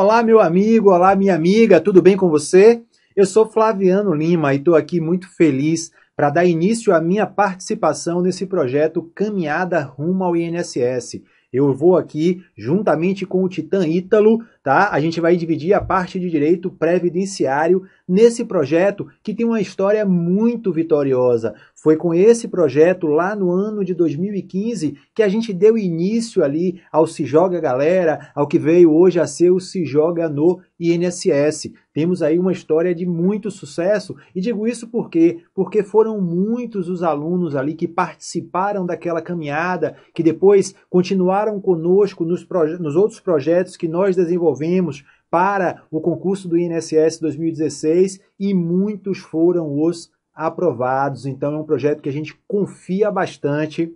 Olá, meu amigo, olá, minha amiga, tudo bem com você? Eu sou Flaviano Lima e estou aqui muito feliz para dar início à minha participação nesse projeto Caminhada Rumo ao INSS. Eu vou aqui, juntamente com o Titã Ítalo, tá? A gente vai dividir a parte de direito previdenciário nesse projeto que tem uma história muito vitoriosa. Foi com esse projeto, lá no ano de 2015, que a gente deu início ali ao Se Joga Galera, ao que veio hoje a ser o Se Joga no INSS. Temos aí uma história de muito sucesso, e digo isso por quê? Porque foram muitos os alunos ali que participaram daquela caminhada, que depois continuaram conosco nos outros projetos que nós desenvolvemos para o concurso do INSS 2016, e muitos foram os aprovados. Então é um projeto que a gente confia bastante.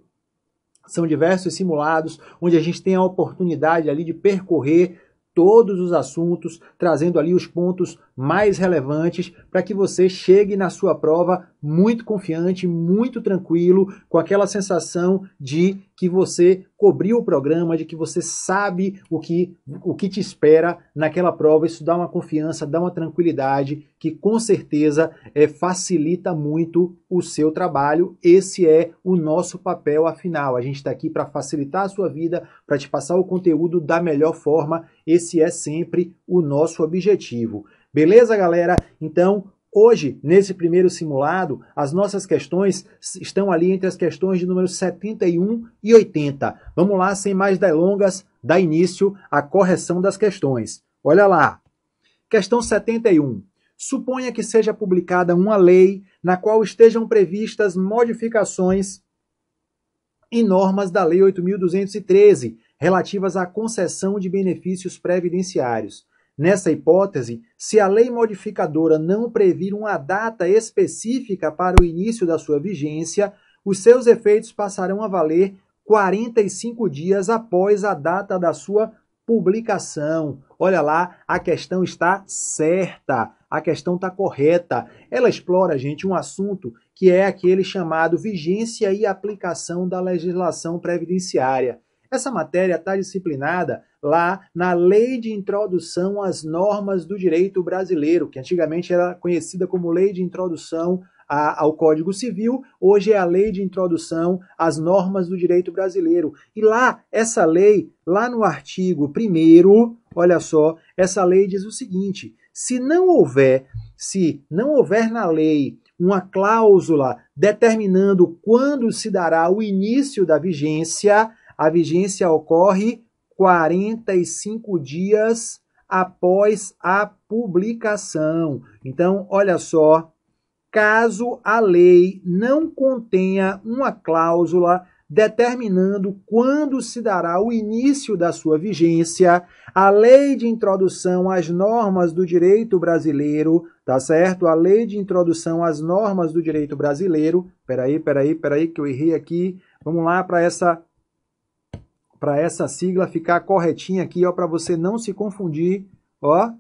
São diversos simulados onde a gente tem a oportunidade ali de percorrer todos os assuntos, trazendo ali os pontos mais relevantes para que você chegue na sua prova muito confiante, muito tranquilo, com aquela sensação de que você cobriu o programa, de que você sabe o que te espera naquela prova. Isso dá uma confiança, dá uma tranquilidade que com certeza facilita muito o seu trabalho. Esse é o nosso papel, afinal. A gente está aqui para facilitar a sua vida, para te passar o conteúdo da melhor forma. Esse é sempre o nosso objetivo. Beleza, galera? Então, hoje, nesse primeiro simulado, as nossas questões estão ali entre as questões de números 71 e 80. Vamos lá, sem mais delongas, dar início à correção das questões. Olha lá. Questão 71. Suponha que seja publicada uma lei na qual estejam previstas modificações em normas da Lei 8.213, relativas à concessão de benefícios previdenciários. Nessa hipótese, se a lei modificadora não previr uma data específica para o início da sua vigência, os seus efeitos passarão a valer 45 dias após a data da sua publicação. Olha lá, a questão está certa, a questão está correta. Ela explora, gente, um assunto que é aquele chamado vigência e aplicação da legislação previdenciária. Essa matéria está disciplinada lá na Lei de Introdução às Normas do Direito Brasileiro, que antigamente era conhecida como Lei de Introdução ao Código Civil, hoje é a Lei de Introdução às Normas do Direito Brasileiro. E lá, essa lei, lá no artigo 1º, olha só, essa lei diz o seguinte: se não houver na lei uma cláusula determinando quando se dará o início da vigência, a vigência ocorre 45 dias após a publicação. Então, olha só, caso a lei não contenha uma cláusula determinando quando se dará o início da sua vigência, a Lei de Introdução às Normas do Direito Brasileiro, tá certo? A Lei de Introdução às Normas do Direito Brasileiro, peraí, que eu errei aqui, vamos lá para essa sigla ficar corretinha aqui, ó, para você não se confundir, ó,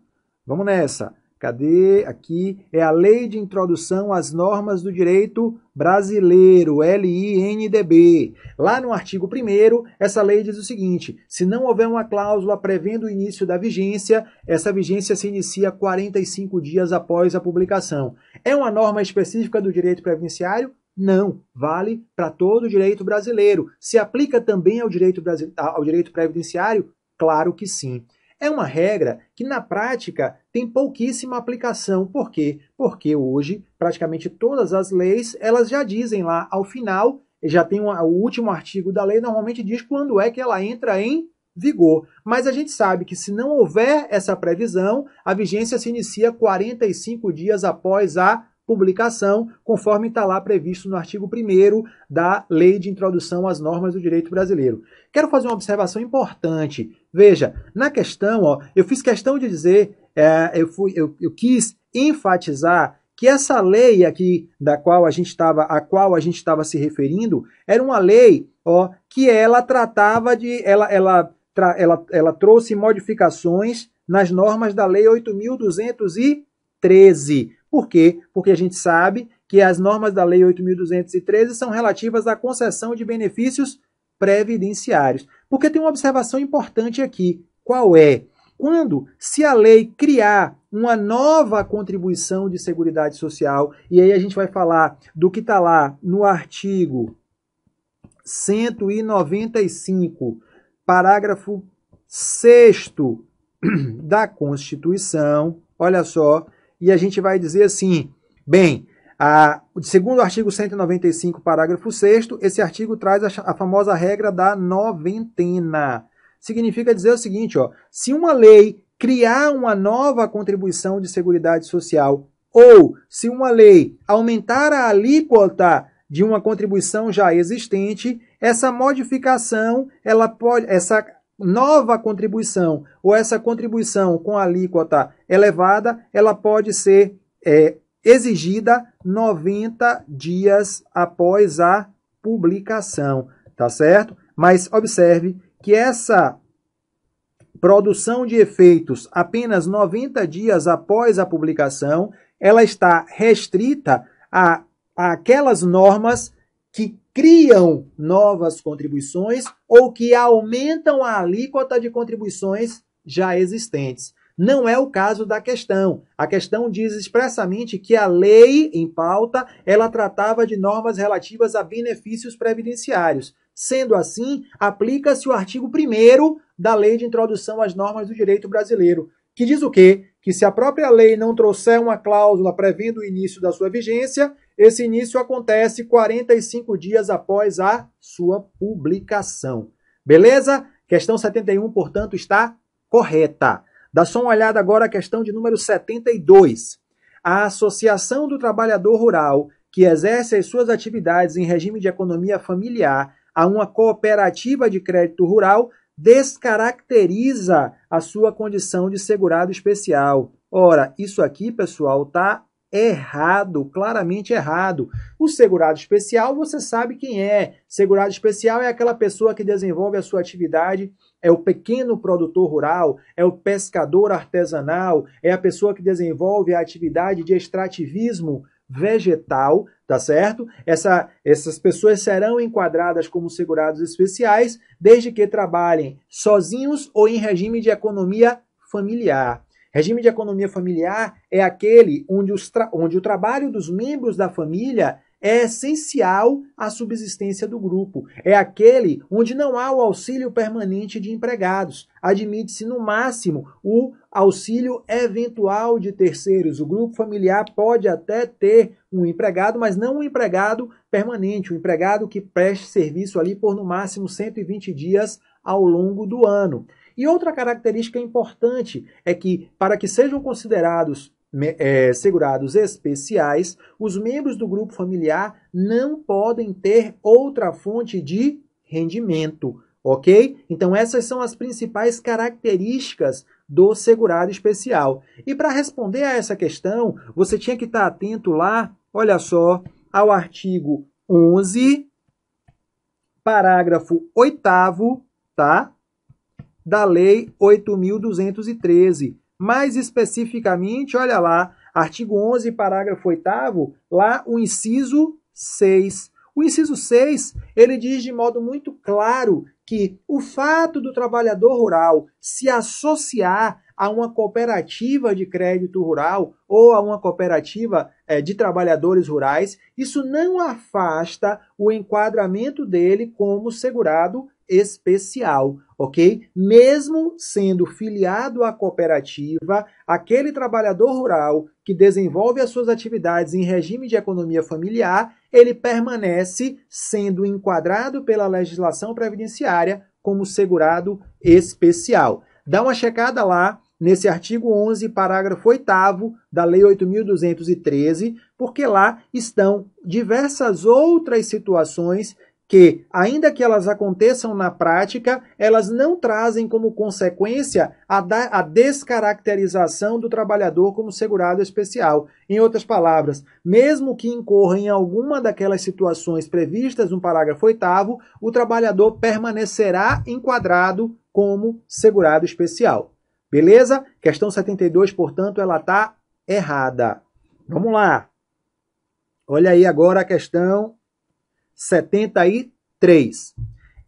vamos nessa. Cadê? Aqui é a Lei de Introdução às Normas do Direito Brasileiro, LINDB. Lá no artigo 1º, essa lei diz o seguinte: se não houver uma cláusula prevendo o início da vigência, essa vigência se inicia 45 dias após a publicação. É uma norma específica do direito previdenciário? Não, vale para todo o direito brasileiro. Se aplica também ao direito previdenciário? Claro que sim. É uma regra que, na prática, tem pouquíssima aplicação. Por quê? Porque hoje, praticamente todas as leis, elas já dizem lá, ao final, já tem o último artigo da lei, normalmente diz quando é que ela entra em vigor. Mas a gente sabe que, se não houver essa previsão, a vigência se inicia 45 dias após a publicação, conforme está lá previsto no artigo 1º da Lei de Introdução às Normas do Direito Brasileiro. Quero fazer uma observação importante. Veja, na questão, ó, eu fiz questão de dizer, eu quis enfatizar que essa lei aqui a qual a gente estava se referindo era uma lei, ó, que ela tratava de, ela trouxe modificações nas normas da Lei 8.213. Por quê? Porque a gente sabe que as normas da Lei 8.213 são relativas à concessão de benefícios previdenciários. Porque tem uma observação importante aqui. Qual é? quando, se a lei criar uma nova contribuição de Seguridade Social, e aí a gente vai falar do que está lá no artigo 195, parágrafo 6º da Constituição, olha só, e a gente vai dizer assim, bem, segundo o artigo 195, parágrafo 6º, esse artigo traz a famosa regra da noventena. Significa dizer o seguinte, ó, se uma lei criar uma nova contribuição de Seguridade Social ou se uma lei aumentar a alíquota de uma contribuição já existente, essa modificação, essa nova contribuição ou essa contribuição com alíquota elevada, ela pode ser exigida 90 dias após a publicação, tá certo? Mas observe que essa produção de efeitos apenas 90 dias após a publicação, ela está restrita a aquelas normas que criam novas contribuições ou que aumentam a alíquota de contribuições já existentes. Não é o caso da questão. A questão diz expressamente que a lei em pauta, ela tratava de normas relativas a benefícios previdenciários. Sendo assim, aplica-se o artigo 1º da Lei de Introdução às Normas do Direito Brasileiro, que diz o quê? Que se a própria lei não trouxer uma cláusula prevendo o início da sua vigência, esse início acontece 45 dias após a sua publicação. Beleza? Questão 71, portanto, está correta. Dá só uma olhada agora à questão de número 72. A Associação do Trabalhador Rural, que exerce as suas atividades em regime de economia familiar a uma cooperativa de crédito rural, descaracteriza a sua condição de segurado especial. Ora, isso aqui, pessoal, está errado, claramente errado. O segurado especial, você sabe quem é. Segurado especial é aquela pessoa que desenvolve a sua atividade, é o pequeno produtor rural, é o pescador artesanal, é a pessoa que desenvolve a atividade de extrativismo vegetal, tá certo? Essas pessoas serão enquadradas como segurados especiais desde que trabalhem sozinhos ou em regime de economia familiar. Regime de economia familiar é aquele onde o trabalho dos membros da família é essencial à subsistência do grupo. É aquele onde não há o auxílio permanente de empregados. Admite-se, no máximo, o auxílio eventual de terceiros. O grupo familiar pode até ter um empregado, mas não um empregado permanente, um empregado que preste serviço ali por, no máximo, 120 dias ao longo do ano. E outra característica importante é que, para que sejam considerados segurados especiais, os membros do grupo familiar não podem ter outra fonte de rendimento, ok? Então essas são as principais características do segurado especial. E para responder a essa questão, você tinha que estar atento lá, olha só, ao artigo 11, parágrafo 8º, tá? Da Lei 8.213. Mais especificamente, olha lá, artigo 11, parágrafo 8º, lá o inciso 6. O inciso 6, ele diz de modo muito claro que o fato do trabalhador rural se associar a uma cooperativa de crédito rural ou a uma cooperativa de trabalhadores rurais, isso não afasta o enquadramento dele como segurado especial, ok? Mesmo sendo filiado à cooperativa, aquele trabalhador rural que desenvolve as suas atividades em regime de economia familiar, ele permanece sendo enquadrado pela legislação previdenciária como segurado especial. Dá uma checada lá nesse artigo 11, parágrafo 8º da Lei 8.213, porque lá estão diversas outras situações que, ainda que elas aconteçam na prática, elas não trazem como consequência a descaracterização do trabalhador como segurado especial. Em outras palavras, mesmo que incorra em alguma daquelas situações previstas no parágrafo 8º, o trabalhador permanecerá enquadrado como segurado especial. Beleza? Questão 72, portanto, ela está errada. Vamos lá. Olha aí agora a questão 73.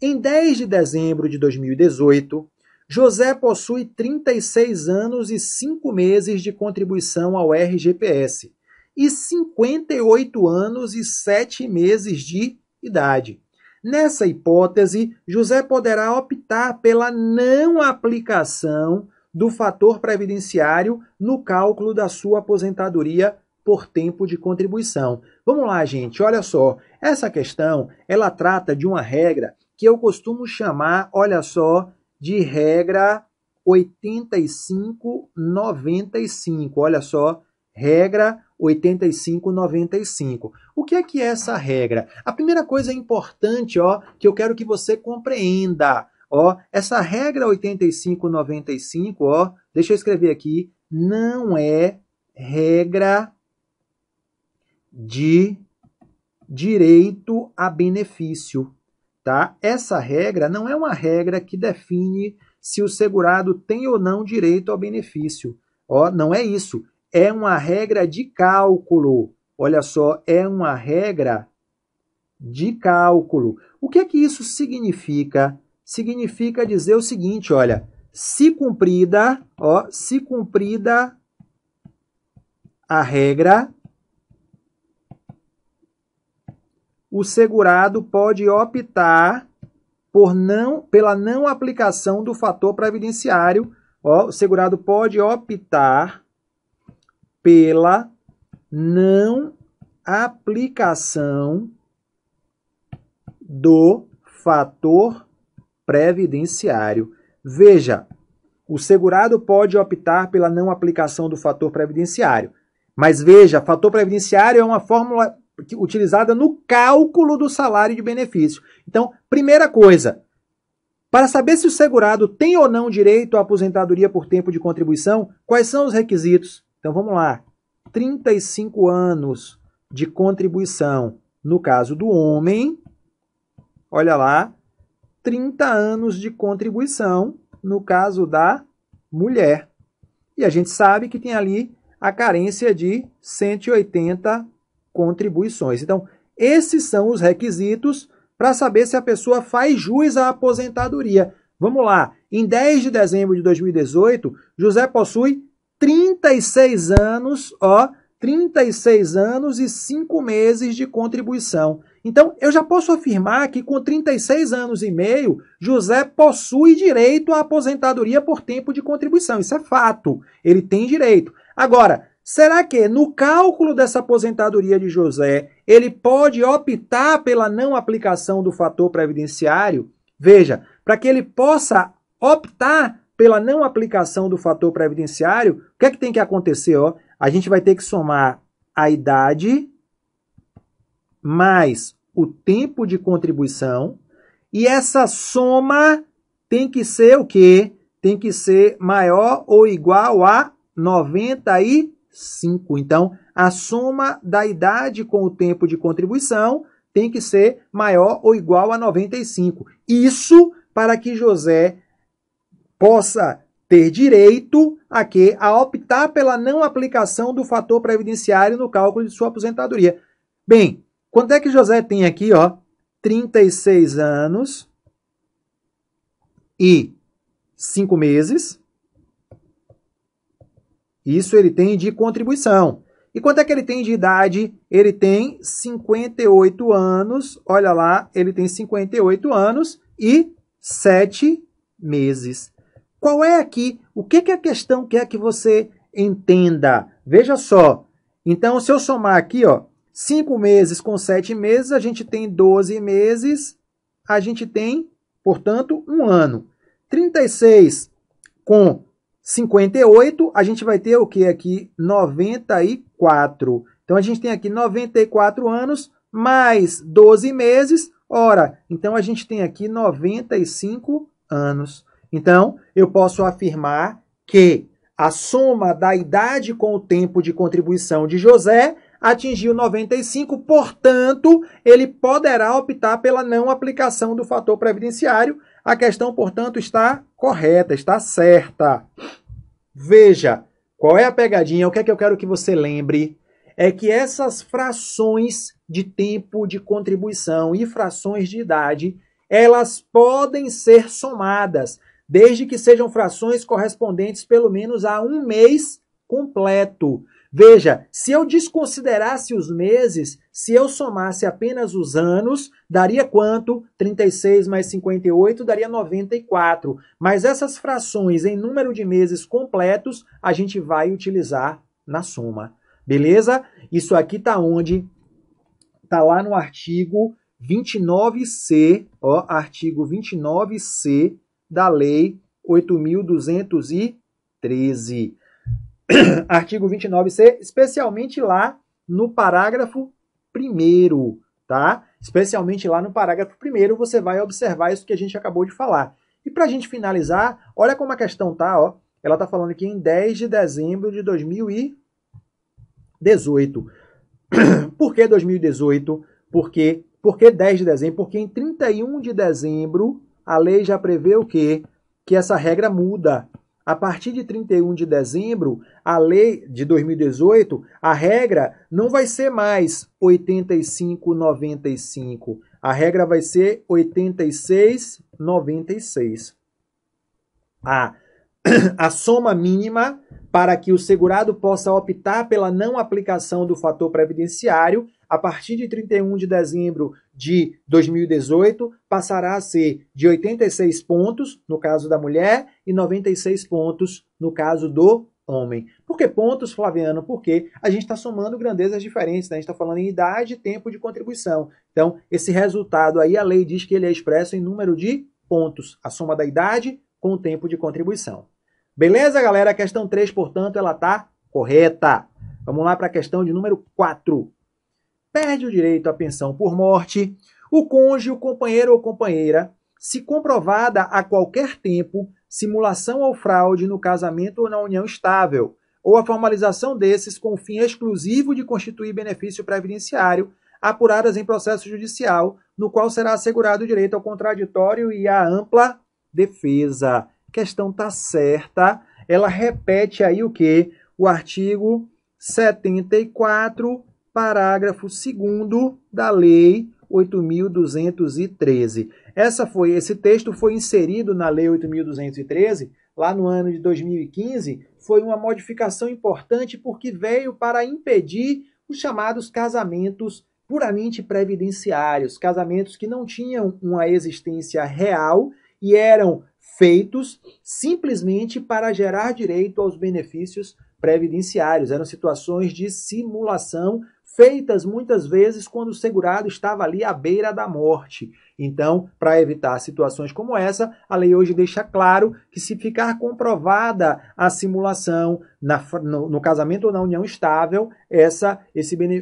Em 10 de dezembro de 2018, José possui 36 anos e 5 meses de contribuição ao RGPS e 58 anos e 7 meses de idade. Nessa hipótese, José poderá optar pela não aplicação do fator previdenciário no cálculo da sua aposentadoria por tempo de contribuição. Vamos lá, gente, olha só. Essa questão, ela trata de uma regra que eu costumo chamar, olha só, de regra 85-95. Olha só, regra 85-95. O que é essa regra? A primeira coisa importante, ó, que eu quero que você compreenda, ó, essa regra 85-95, ó, deixa eu escrever aqui, não é regra de direito a benefício, tá? Essa regra não é uma regra que define se o segurado tem ou não direito ao benefício. Ó, não é isso. É uma regra de cálculo. Olha só, é uma regra de cálculo. O que é que isso significa? Significa dizer o seguinte, olha, se cumprida a regra, o segurado pode optar pela não aplicação do fator previdenciário. Ó, o segurado pode optar pela não aplicação do fator previdenciário. Veja, o segurado pode optar pela não aplicação do fator previdenciário. Mas veja, fator previdenciário é uma fórmula utilizada no cálculo do salário de benefício. Então, primeira coisa, para saber se o segurado tem ou não direito à aposentadoria por tempo de contribuição, quais são os requisitos? Então, vamos lá. 35 anos de contribuição no caso do homem. Olha lá. 30 anos de contribuição no caso da mulher. E a gente sabe que tem ali a carência de 180 contribuições. Então, esses são os requisitos para saber se a pessoa faz jus à aposentadoria. Vamos lá. Em 10 de dezembro de 2018, José possui 36 anos, ó, 36 anos e 5 meses de contribuição. Então, eu já posso afirmar que com 36 anos e meio, José possui direito à aposentadoria por tempo de contribuição. Isso é fato. Ele tem direito. Agora, será que no cálculo dessa aposentadoria de José, ele pode optar pela não aplicação do fator previdenciário? Veja, para que ele possa optar pela não aplicação do fator previdenciário, o que é que tem que acontecer? Ó? A gente vai ter que somar a idade mais o tempo de contribuição, e essa soma tem que ser o quê? Tem que ser maior ou igual a 95. Então, a soma da idade com o tempo de contribuição tem que ser maior ou igual a 95. Isso para que José possa ter direito a quê? A optar pela não aplicação do fator previdenciário no cálculo de sua aposentadoria. Bem, quanto é que José tem aqui? Ó, 36 anos e 5 meses. Isso ele tem de contribuição. E quanto é que ele tem de idade? Ele tem 58 anos. Olha lá, ele tem 58 anos e 7 meses. Qual é aqui? O que a questão quer que você entenda? Veja só. Então, se eu somar aqui, ó, 5 meses com 7 meses, a gente tem 12 meses, a gente tem, portanto, 1 ano. 36 com 58, a gente vai ter o que aqui? 94. Então, a gente tem aqui 94 anos mais 12 meses. Ora, então a gente tem aqui 95 anos. Então, eu posso afirmar que a soma da idade com o tempo de contribuição de José atingiu 95, portanto, ele poderá optar pela não aplicação do fator previdenciário. A questão, portanto, está correta, está certa. Veja, qual é a pegadinha? O que é que eu quero que você lembre? É que essas frações de tempo de contribuição e frações de idade, elas podem ser somadas, desde que sejam frações correspondentes pelo menos a um mês completo. Veja, se eu desconsiderasse os meses, se eu somasse apenas os anos, daria quanto? 36 mais 58 daria 94. Mas essas frações em número de meses completos, a gente vai utilizar na soma. Beleza? Isso aqui está onde? Está lá no artigo 29C, ó, artigo 29C da Lei 8.213. Artigo 29C, especialmente lá no parágrafo 1º, tá? Especialmente lá no parágrafo 1º, você vai observar isso que a gente acabou de falar. E para a gente finalizar, olha como a questão tá, ó. Ela tá falando aqui em 10 de dezembro de 2018. Por que 2018? Por que 10 de dezembro? Porque em 31 de dezembro, a lei já prevê o quê? Que essa regra muda. A partir de 31 de dezembro, a lei de 2018, a regra não vai ser mais 85,95. A regra vai ser 86,96. A soma mínima para que o segurado possa optar pela não aplicação do fator previdenciário, a partir de 31 de dezembro de 2018, passará a ser de 86 pontos, no caso da mulher, e 96 pontos, no caso do homem. Por que pontos, Flaviano? Porque a gente está somando grandezas diferentes, né? A gente está falando em idade e tempo de contribuição. Então, esse resultado aí, a lei diz que ele é expresso em número de pontos, a soma da idade com o tempo de contribuição. Beleza, galera? A questão 3, portanto, ela está correta. Vamos lá para a questão de número 4. Perde o direito à pensão por morte o cônjuge, o companheiro ou companheira, se comprovada a qualquer tempo simulação ou fraude no casamento ou na união estável, ou a formalização desses com o fim exclusivo de constituir benefício previdenciário, apuradas em processo judicial, no qual será assegurado o direito ao contraditório e à ampla defesa. A questão está certa. Ela repete aí o quê? O artigo 74, parágrafo 2º da Lei 8.213. Esse texto foi inserido na Lei 8.213, lá no ano de 2015, foi uma modificação importante porque veio para impedir os chamados casamentos puramente previdenciários, casamentos que não tinham uma existência real e eram feitos simplesmente para gerar direito aos benefícios previdenciários. Eram situações de simulação feitas muitas vezes quando o segurado estava ali à beira da morte. Então, para evitar situações como essa, a lei hoje deixa claro que se ficar comprovada a simulação no casamento ou na união estável,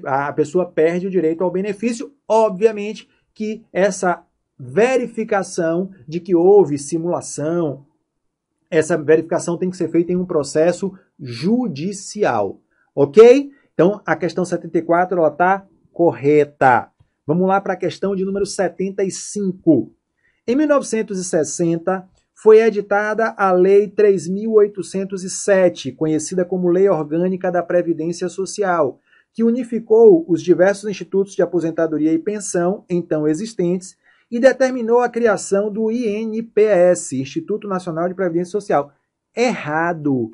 a pessoa perde o direito ao benefício. Obviamente que essa verificação de que houve simulação, essa verificação tem que ser feita em um processo judicial, ok? Então, a questão 74 ela está correta. Vamos lá para a questão de número 75. Em 1960, foi editada a Lei 3.807, conhecida como Lei Orgânica da Previdência Social, que unificou os diversos institutos de aposentadoria e pensão então existentes e determinou a criação do INPS, Instituto Nacional de Previdência Social. Errado.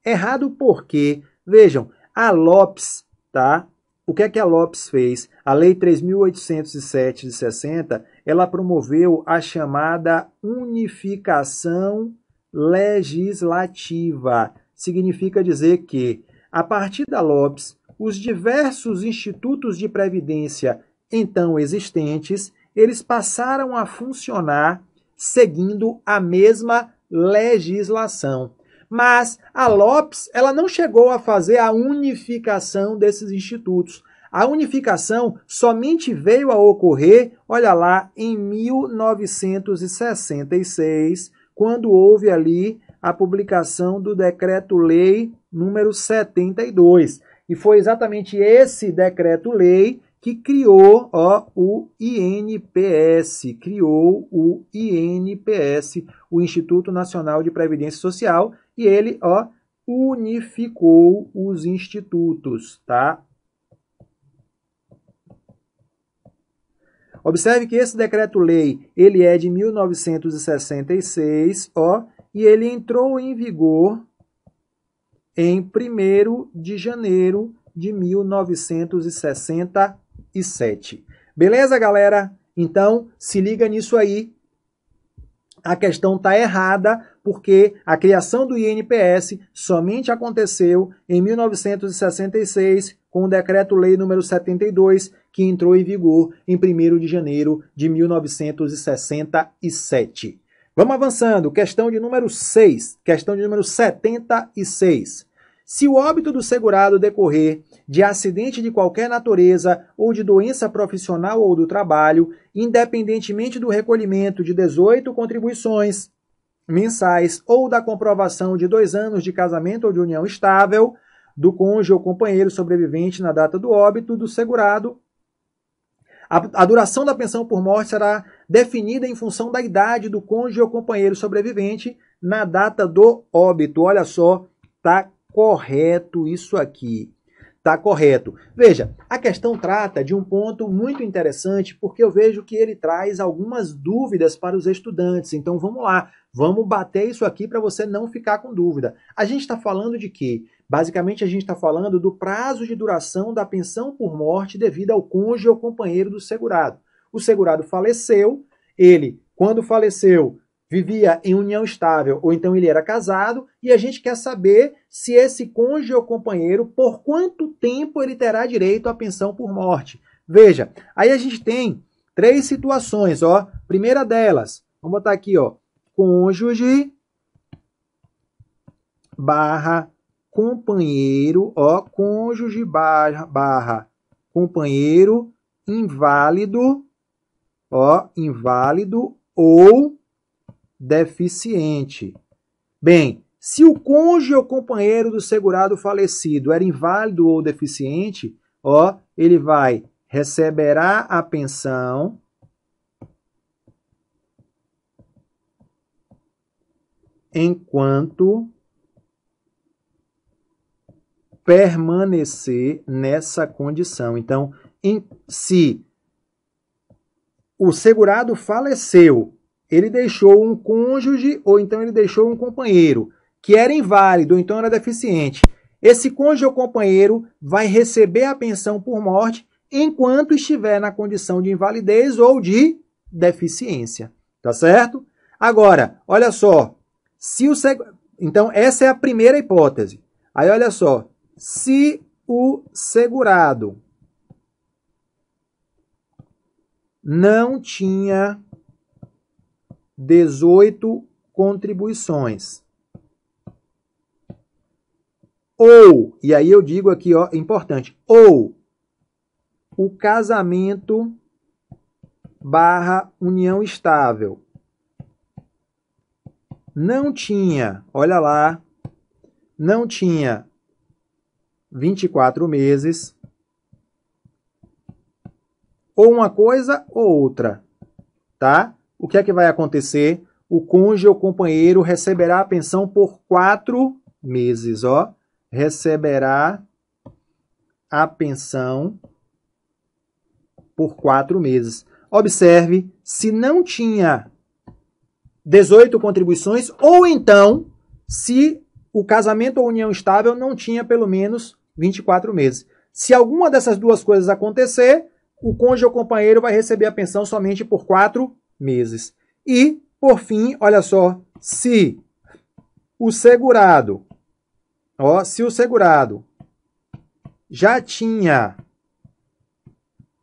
Errado por quê? Vejam, a Lopes, tá? O que é que a Lopes fez? A Lei 3.807 de 60, ela promoveu a chamada unificação legislativa. Significa dizer que, a partir da Lopes, os diversos institutos de previdência então existentes, eles passaram a funcionar seguindo a mesma legislação. Mas a Lopes, ela não chegou a fazer a unificação desses institutos. A unificação somente veio a ocorrer, olha lá, em 1966, quando houve ali a publicação do Decreto-Lei número 72. E foi exatamente esse Decreto-Lei que criou o INPS, o Instituto Nacional de Previdência Social, e ele unificou os institutos, tá? Observe que esse decreto-lei, ele é de 1966, e ele entrou em vigor em 1º de janeiro de 1967. Beleza, galera? Então, se liga nisso aí. A questão está errada, porque a criação do INPS somente aconteceu em 1966, com o Decreto-Lei número 72, que entrou em vigor em 1º de janeiro de 1967. Vamos avançando. Questão de número 6. Questão de número 76. Se o óbito do segurado decorrer de acidente de qualquer natureza ou de doença profissional ou do trabalho, independentemente do recolhimento de 18 contribuições mensais ou da comprovação de 2 anos de casamento ou de união estável do cônjuge ou companheiro sobrevivente na data do óbito do segurado, a duração da pensão por morte será definida em função da idade do cônjuge ou companheiro sobrevivente na data do óbito. Olha só, tá correto isso aqui. Tá correto. Veja, a questão trata de um ponto muito interessante, porque eu vejo que ele traz algumas dúvidas para os estudantes. Então vamos lá, vamos bater isso aqui para você não ficar com dúvida. A gente está falando de quê? Basicamente a gente está falando do prazo de duração da pensão por morte devido ao cônjuge ou companheiro do segurado. O segurado faleceu, ele, quando faleceu, vivia em união estável, ou então ele era casado, e a gente quer saber se esse cônjuge ou companheiro, por quanto tempo ele terá direito à pensão por morte. Veja, aí a gente tem 3 situações, ó. Primeira delas, vamos botar aqui, ó, cônjuge barra companheiro, ó, cônjuge barra companheiro inválido, ó, inválido ou deficiente. Bem, se o cônjuge ou companheiro do segurado falecido era inválido ou deficiente, ó, ele receberá a pensão enquanto permanecer nessa condição. Então, se o segurado faleceu, ele deixou um cônjuge ou então ele deixou um companheiro que era inválido ou então era deficiente. Esse cônjuge ou companheiro vai receber a pensão por morte enquanto estiver na condição de invalidez ou de deficiência. Tá certo? Agora, olha só. Então, essa é a primeira hipótese. Aí, olha só. Se o segurado não tinha 18 contribuições. Ou, e aí eu digo aqui, ó, importante, ou o casamento barra união estável não tinha, olha lá, não tinha 24 meses, ou uma coisa ou outra, tá? O que é que vai acontecer? O cônjuge ou companheiro receberá a pensão por 4 meses, ó. Receberá a pensão por 4 meses. Observe, se não tinha 18 contribuições, ou então, se o casamento ou união estável não tinha pelo menos 24 meses. Se alguma dessas duas coisas acontecer, o cônjuge ou companheiro vai receber a pensão somente por 4 meses. E, por fim, olha só, se o segurado já tinha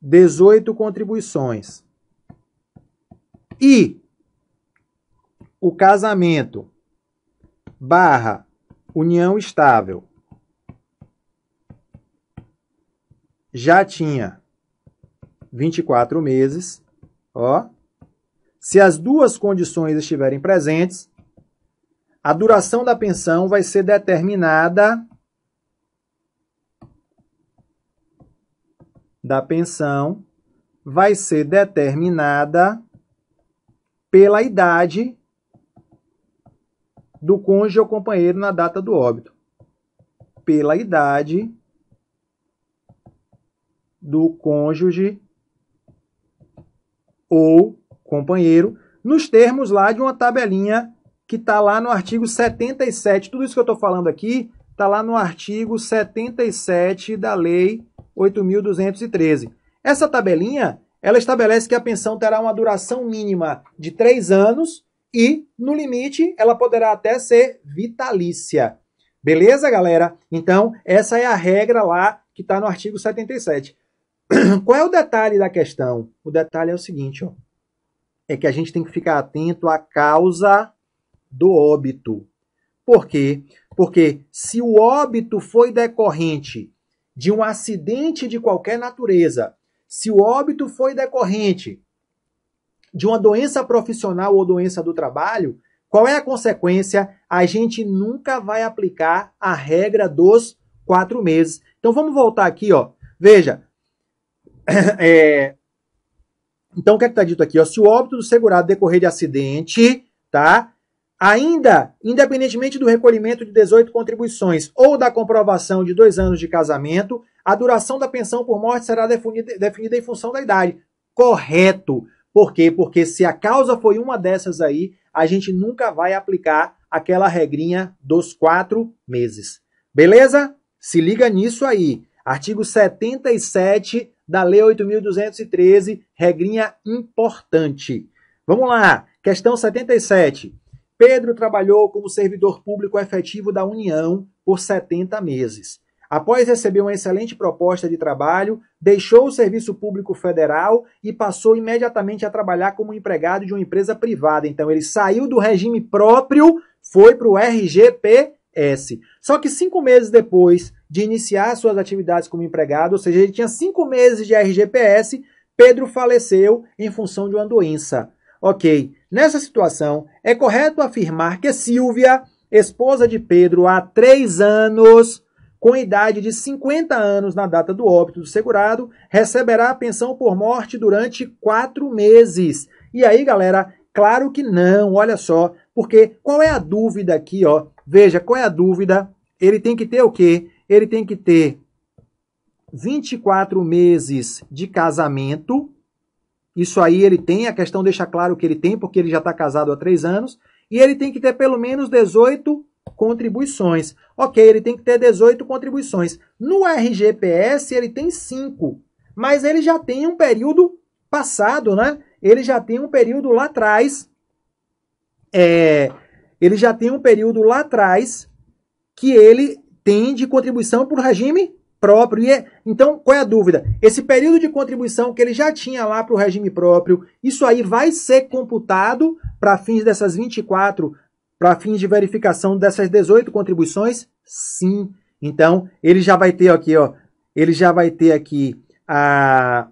18 contribuições e o casamento barra união estável já tinha 24 meses, ó. Se as duas condições estiverem presentes, a duração da pensão vai ser determinada pela idade do cônjuge ou companheiro na data do óbito. Pela idade do cônjuge ou companheiro, nos termos lá de uma tabelinha que está lá no artigo 77. Tudo isso que eu estou falando aqui está lá no artigo 77 da Lei 8.213. Essa tabelinha, ela estabelece que a pensão terá uma duração mínima de 3 anos e, no limite, ela poderá até ser vitalícia. Beleza, galera? Então, essa é a regra lá que está no artigo 77. Qual é o detalhe da questão? O detalhe é o seguinte, ó, é que a gente tem que ficar atento à causa do óbito. Por quê? Porque se o óbito foi decorrente de um acidente de qualquer natureza, se o óbito foi decorrente de uma doença profissional ou doença do trabalho, qual é a consequência? A gente nunca vai aplicar a regra dos 4 meses. Então vamos voltar aqui, ó. Veja. Então o que é que está dito aqui? Ó? Se o óbito do segurado decorrer de acidente, tá? Ainda, independentemente do recolhimento de 18 contribuições ou da comprovação de 2 anos de casamento, a duração da pensão por morte será definida em função da idade. Correto. Por quê? Porque se a causa foi uma dessas aí, a gente nunca vai aplicar aquela regrinha dos 4 meses. Beleza? Se liga nisso aí. Artigo 77 da Lei 8.213, regrinha importante. Vamos lá. Questão 77. Pedro trabalhou como servidor público efetivo da União por 70 meses. Após receber uma excelente proposta de trabalho, deixou o Serviço Público Federal e passou imediatamente a trabalhar como empregado de uma empresa privada. Então, ele saiu do regime próprio, foi para o RGPS. Só que 5 meses depois de iniciar suas atividades como empregado, ou seja, ele tinha 5 meses de RGPS, Pedro faleceu em função de uma doença. Ok, nessa situação, é correto afirmar que Silvia, esposa de Pedro há 3 anos, com idade de 50 anos na data do óbito do segurado, receberá a pensão por morte durante 4 meses. E aí, galera, claro que não, olha só, porque qual é a dúvida aqui, ó? Veja, qual é a dúvida? Ele tem que ter o quê? Ele tem que ter 24 meses de casamento. Isso aí ele tem, a questão deixa claro que ele tem, porque ele já está casado há 3 anos. E ele tem que ter pelo menos 18 contribuições. Ok, ele tem que ter 18 contribuições. No RGPS ele tem 5, mas ele já tem um período passado, né? Ele já tem um período lá atrás. Ele já tem um período lá atrás que ele tem de contribuição por regime próprio. Então, qual é a dúvida? Esse período de contribuição que ele já tinha lá para o regime próprio, isso aí vai ser computado para fins dessas 24, para fins de verificação dessas 18 contribuições? Sim. Então, ele já vai ter aqui, ó, ele já vai ter aqui a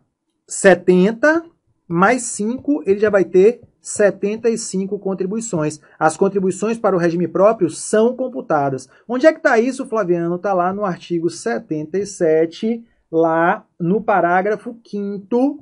70 mais 5, ele já vai ter 75 contribuições. As contribuições para o regime próprio são computadas. Onde é que está isso, Flaviano? Está lá no artigo 77, lá no parágrafo 5º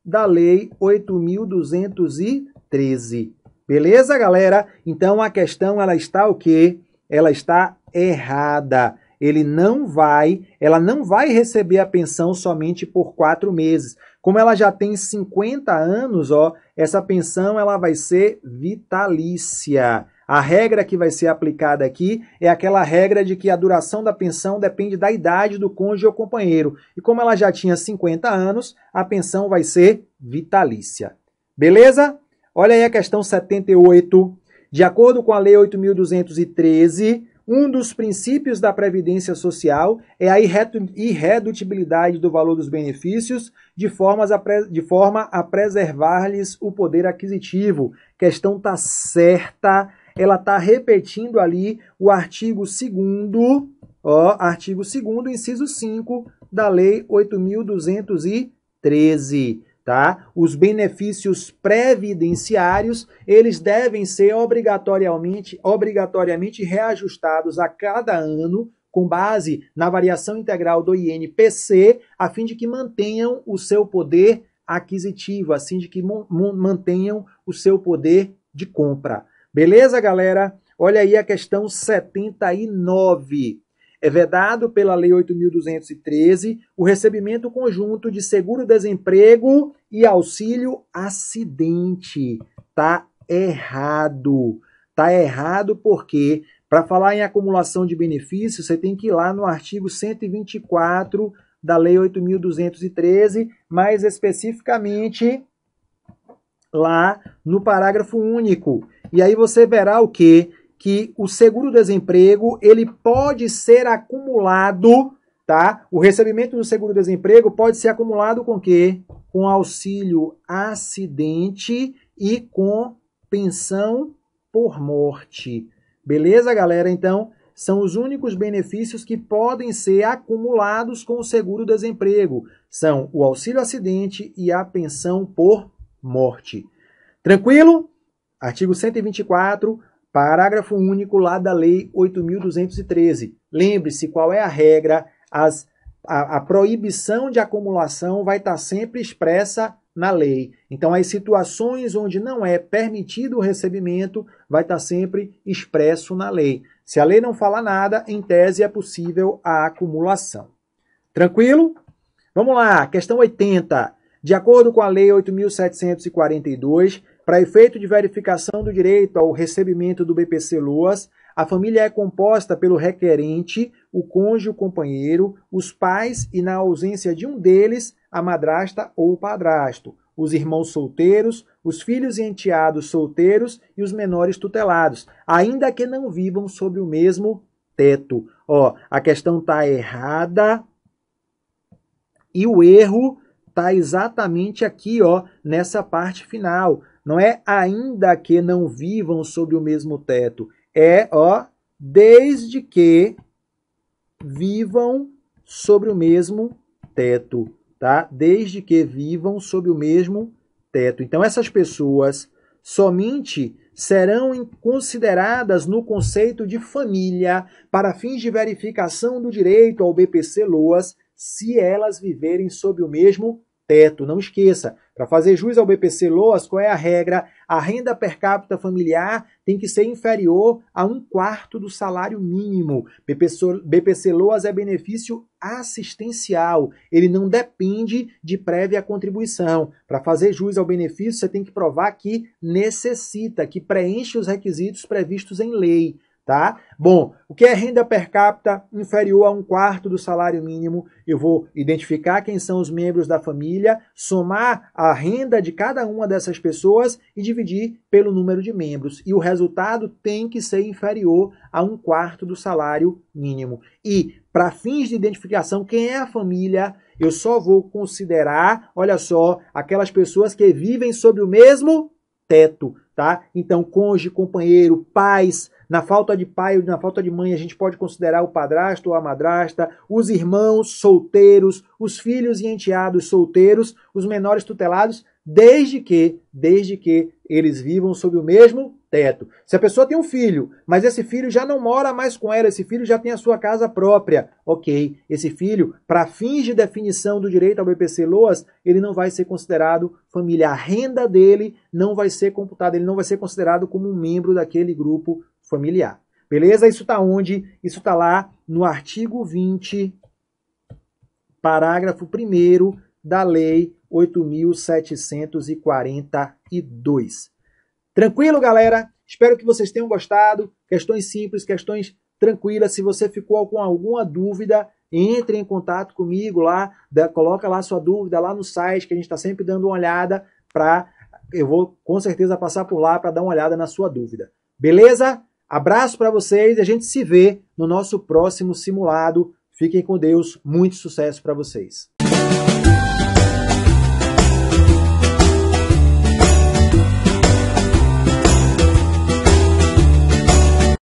da Lei 8.213. Beleza, galera? Então a questão ela está o quê? Ela está errada. Ela não vai receber a pensão somente por 4 meses. Como ela já tem 50 anos, ó, essa pensão ela vai ser vitalícia. A regra que vai ser aplicada aqui é aquela regra de que a duração da pensão depende da idade do cônjuge ou companheiro. E como ela já tinha 50 anos, a pensão vai ser vitalícia. Beleza? Olha aí a questão 78. De acordo com a Lei 8.213, um dos princípios da Previdência Social é a irredutibilidade do valor dos benefícios de forma a preservar-lhes o poder aquisitivo. Questão está certa, ela está repetindo ali o artigo 2º, artigo 2º, inciso 5 da Lei 8.213. Tá? Os benefícios previdenciários, eles devem ser obrigatoriamente reajustados a cada ano com base na variação integral do INPC, a fim de que mantenham o seu poder aquisitivo, a fim de que mantenham o seu poder de compra. Beleza, galera? Olha aí a questão 79. É vedado pela Lei 8.213 o recebimento conjunto de seguro-desemprego e auxílio-acidente. Tá errado. Tá errado porque, para falar em acumulação de benefícios, você tem que ir lá no artigo 124 da Lei 8.213, mais especificamente lá no parágrafo único. E aí você verá o quê? Que o seguro-desemprego, ele pode ser acumulado, tá? O recebimento do seguro-desemprego pode ser acumulado com o quê? Com auxílio acidente e com pensão por morte. Beleza, galera? Então, são os únicos benefícios que podem ser acumulados com o seguro-desemprego. São o auxílio acidente e a pensão por morte. Tranquilo? Artigo 124, parágrafo único lá da Lei 8.213. Lembre-se qual é a regra. A proibição de acumulação vai estar sempre expressa na lei. Então, as situações onde não é permitido o recebimento vai estar sempre expresso na lei. Se a lei não fala nada, em tese é possível a acumulação. Tranquilo? Vamos lá, questão 80. De acordo com a Lei 8.742, para efeito de verificação do direito ao recebimento do BPC-Loas, a família é composta pelo requerente, o cônjuge, o companheiro, os pais e, na ausência de um deles, a madrasta ou o padrasto, os irmãos solteiros, os filhos e enteados solteiros e os menores tutelados, ainda que não vivam sob o mesmo teto. Ó, a questão está errada e o erro está exatamente aqui, ó, nessa parte final. Não é ainda que não vivam sob o mesmo teto. É, ó, desde que vivam sobre o mesmo teto, tá? Desde que vivam sob o mesmo teto. Então, essas pessoas somente serão consideradas no conceito de família para fins de verificação do direito ao BPC-Loas se elas viverem sob o mesmo teto. Não esqueça, para fazer jus ao BPC-Loas, qual é a regra? A renda per capita familiar tem que ser inferior a 1/4 do salário mínimo. BPC-Loas é benefício assistencial, ele não depende de prévia contribuição. Para fazer jus ao benefício, você tem que provar que necessita, que preenche os requisitos previstos em lei. Tá? Bom, o que é renda per capita inferior a 1/4 do salário mínimo? Eu vou identificar quem são os membros da família, somar a renda de cada uma dessas pessoas e dividir pelo número de membros. E o resultado tem que ser inferior a 1/4 do salário mínimo. E, para fins de identificação, quem é a família, eu só vou considerar, olha só, aquelas pessoas que vivem sob o mesmo teto, tá? Então, cônjuge, companheiro, pais. Na falta de pai ou na falta de mãe, a gente pode considerar o padrasto ou a madrasta, os irmãos solteiros, os filhos e enteados solteiros, os menores tutelados, desde que eles vivam sob o mesmo teto. Se a pessoa tem um filho, mas esse filho já não mora mais com ela, esse filho já tem a sua casa própria, ok, esse filho, para fins de definição do direito ao BPC-Loas, ele não vai ser considerado família. A renda dele não vai ser computada, ele não vai ser considerado como um membro daquele grupo familiar. Beleza? Isso está onde? Isso está lá no artigo 20, parágrafo 1º da Lei 8.742. Tranquilo, galera? Espero que vocês tenham gostado. Questões simples, questões tranquilas. Se você ficou com alguma dúvida, entre em contato comigo lá, coloca lá sua dúvida lá no site, que a gente está sempre dando uma olhada eu vou com certeza passar por lá para dar uma olhada na sua dúvida. Beleza? Abraço para vocês e a gente se vê no nosso próximo simulado. Fiquem com Deus, muito sucesso para vocês.